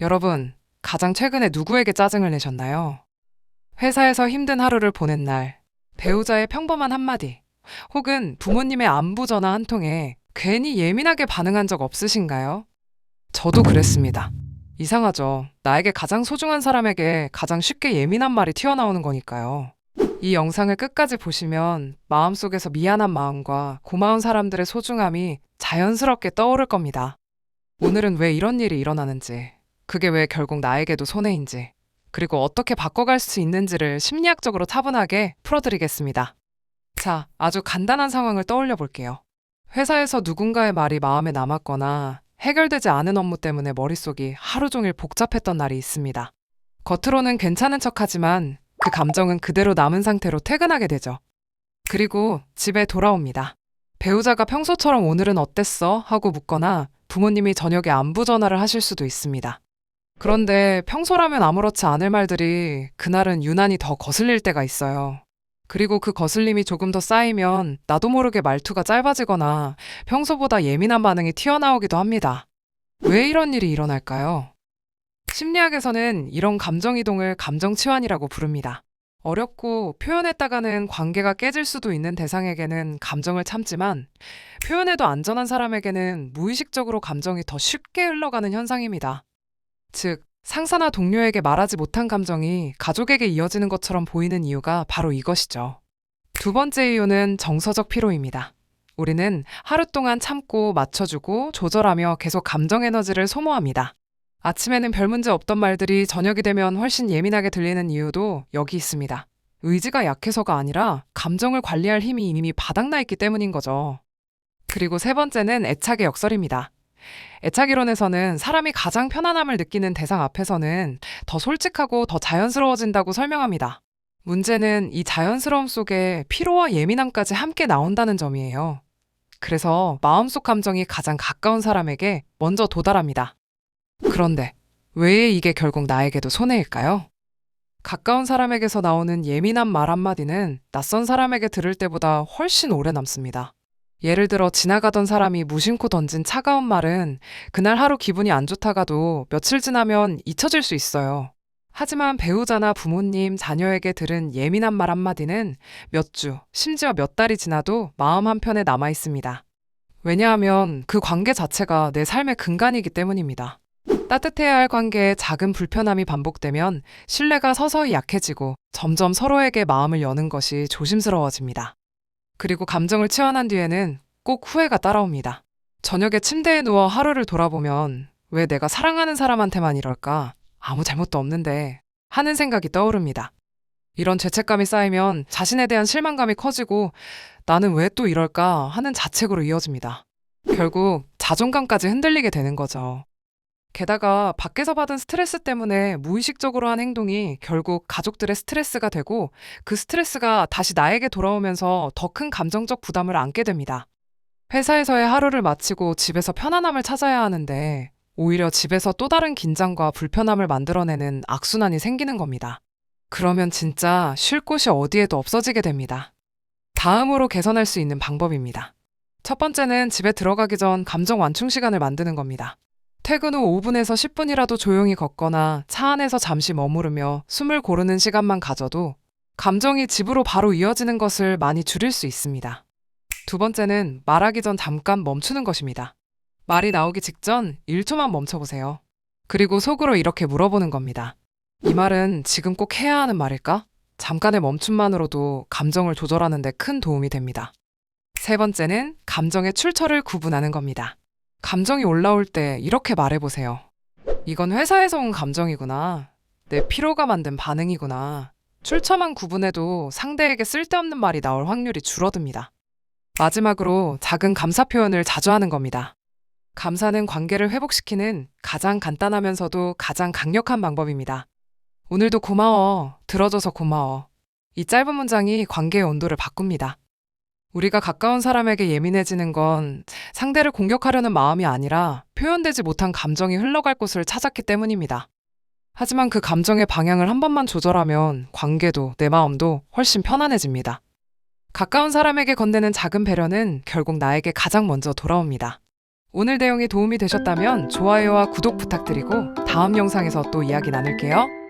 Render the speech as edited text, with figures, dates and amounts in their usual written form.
여러분, 가장 최근에 누구에게 짜증을 내셨나요? 회사에서 힘든 하루를 보낸 날, 배우자의 평범한 한마디, 혹은 부모님의 안부 전화 한 통에 괜히 예민하게 반응한 적 없으신가요? 저도 그랬습니다. 이상하죠. 나에게 가장 소중한 사람에게 가장 쉽게 예민한 말이 튀어나오는 거니까요. 이 영상을 끝까지 보시면 마음속에서 미안한 마음과 고마운 사람들의 소중함이 자연스럽게 떠오를 겁니다. 오늘은 왜 이런 일이 일어나는지, 그게 왜 결국 나에게도 손해인지, 그리고 어떻게 바꿔갈 수 있는지를 심리학적으로 차분하게 풀어드리겠습니다. 자, 아주 간단한 상황을 떠올려 볼게요. 회사에서 누군가의 말이 마음에 남았거나 해결되지 않은 업무 때문에 머릿속이 하루 종일 복잡했던 날이 있습니다. 겉으로는 괜찮은 척하지만 그 감정은 그대로 남은 상태로 퇴근하게 되죠. 그리고 집에 돌아옵니다. 배우자가 평소처럼 오늘은 어땠어? 하고 묻거나 부모님이 저녁에 안부 전화를 하실 수도 있습니다. 그런데 평소라면 아무렇지 않을 말들이 그날은 유난히 더 거슬릴 때가 있어요. 그리고 그 거슬림이 조금 더 쌓이면 나도 모르게 말투가 짧아지거나 평소보다 예민한 반응이 튀어나오기도 합니다. 왜 이런 일이 일어날까요? 심리학에서는 이런 감정이동을 감정치환이라고 부릅니다. 어렵고 표현했다가는 관계가 깨질 수도 있는 대상에게는 감정을 참지만 표현해도 안전한 사람에게는 무의식적으로 감정이 더 쉽게 흘러가는 현상입니다. 즉, 상사나 동료에게 말하지 못한 감정이 가족에게 이어지는 것처럼 보이는 이유가 바로 이것이죠. 두 번째 이유는 정서적 피로입니다. 우리는 하루 동안 참고 맞춰주고 조절하며 계속 감정 에너지를 소모합니다. 아침에는 별 문제 없던 말들이 저녁이 되면 훨씬 예민하게 들리는 이유도 여기 있습니다. 의지가 약해서가 아니라 감정을 관리할 힘이 이미 바닥나 있기 때문인 거죠. 그리고 세 번째는 애착의 역설입니다. 애착이론에서는 사람이 가장 편안함을 느끼는 대상 앞에서는 더 솔직하고 더 자연스러워진다고 설명합니다. 문제는 이 자연스러움 속에 피로와 예민함까지 함께 나온다는 점이에요. 그래서 마음속 감정이 가장 가까운 사람에게 먼저 도달합니다. 그런데 왜 이게 결국 나에게도 손해일까요? 가까운 사람에게서 나오는 예민한 말 한마디는 낯선 사람에게 들을 때보다 훨씬 오래 남습니다. 예를 들어 지나가던 사람이 무심코 던진 차가운 말은 그날 하루 기분이 안 좋다가도 며칠 지나면 잊혀질 수 있어요. 하지만 배우자나 부모님, 자녀에게 들은 예민한 말 한마디는 몇 주, 심지어 몇 달이 지나도 마음 한편에 남아 있습니다. 왜냐하면 그 관계 자체가 내 삶의 근간이기 때문입니다. 따뜻해야 할 관계에 작은 불편함이 반복되면 신뢰가 서서히 약해지고 점점 서로에게 마음을 여는 것이 조심스러워집니다. 그리고 감정을 치환한 뒤에는 꼭 후회가 따라옵니다. 저녁에 침대에 누워 하루를 돌아보면 왜 내가 사랑하는 사람한테만 이럴까? 아무 잘못도 없는데 하는 생각이 떠오릅니다. 이런 죄책감이 쌓이면 자신에 대한 실망감이 커지고 나는 왜 또 이럴까 하는 자책으로 이어집니다. 결국 자존감까지 흔들리게 되는 거죠. 게다가 밖에서 받은 스트레스 때문에 무의식적으로 한 행동이 결국 가족들의 스트레스가 되고 그 스트레스가 다시 나에게 돌아오면서 더 큰 감정적 부담을 안게 됩니다. 회사에서의 하루를 마치고 집에서 편안함을 찾아야 하는데 오히려 집에서 또 다른 긴장과 불편함을 만들어내는 악순환이 생기는 겁니다. 그러면 진짜 쉴 곳이 어디에도 없어지게 됩니다. 다음으로 개선할 수 있는 방법입니다. 첫 번째는 집에 들어가기 전 감정 완충 시간을 만드는 겁니다. 퇴근 후 5분에서 10분이라도 조용히 걷거나 차 안에서 잠시 머무르며 숨을 고르는 시간만 가져도 감정이 집으로 바로 이어지는 것을 많이 줄일 수 있습니다. 두 번째는 말하기 전 잠깐 멈추는 것입니다. 말이 나오기 직전 1초만 멈춰보세요. 그리고 속으로 이렇게 물어보는 겁니다. 이 말은 지금 꼭 해야 하는 말일까? 잠깐의 멈춤만으로도 감정을 조절하는 데 큰 도움이 됩니다. 세 번째는 감정의 출처를 구분하는 겁니다. 감정이 올라올 때 이렇게 말해보세요. 이건 회사에서 온 감정이구나. 내 피로가 만든 반응이구나. 출처만 구분해도 상대에게 쓸데없는 말이 나올 확률이 줄어듭니다. 마지막으로 작은 감사 표현을 자주 하는 겁니다. 감사는 관계를 회복시키는 가장 간단하면서도 가장 강력한 방법입니다. 오늘도 고마워. 들어줘서 고마워. 이 짧은 문장이 관계의 온도를 바꿉니다. 우리가 가까운 사람에게 예민해지는 건 상대를 공격하려는 마음이 아니라 표현되지 못한 감정이 흘러갈 곳을 찾았기 때문입니다. 하지만 그 감정의 방향을 한 번만 조절하면 관계도 내 마음도 훨씬 편안해집니다. 가까운 사람에게 건네는 작은 배려는 결국 나에게 가장 먼저 돌아옵니다. 오늘 내용이 도움이 되셨다면 좋아요와 구독 부탁드리고 다음 영상에서 또 이야기 나눌게요.